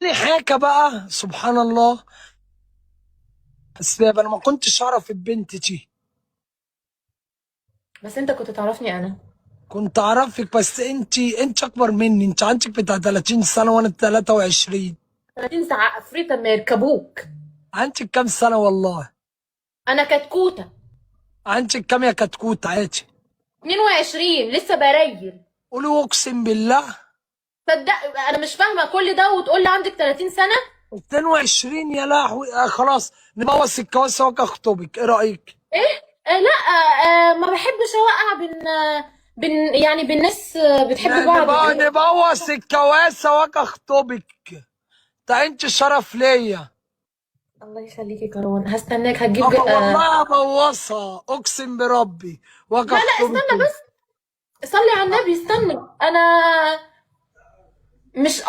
لي حاجة بقى سبحان الله. اسباب انا ما كنتش اعرف البنت دي. بس انت كنت تعرفني انا. كنت اعرفك بس انت اكبر مني، انت عندك بتاع 30 سنة وانا 23. 30 ساعة عفريتة ما يركبوك. عندك كام سنة والله؟ انا كتكوتة. عندك كام يا كتكوت عادي؟ 22 لسه بريل. قولي اقسم بالله. صدق انا مش فاهمة كل ده وتقول لي عندك 30 سنة. 22 يا لهوي. خلاص نبوظ الكواسة واجي اخطبك، ايه رأيك؟ ايه؟ لا. ما بحبش اوقع بين يعني بالناس بتحب بعض وكده. نبوظ الكواسة واجي اخطبك. ده انت شرف ليا. الله يخليك يا كروان، هستناك هتجيب والله ابوظها اقسم بربي واجي لا لا اخطبك. استنى بس. صلي على النبي استنى. انا مش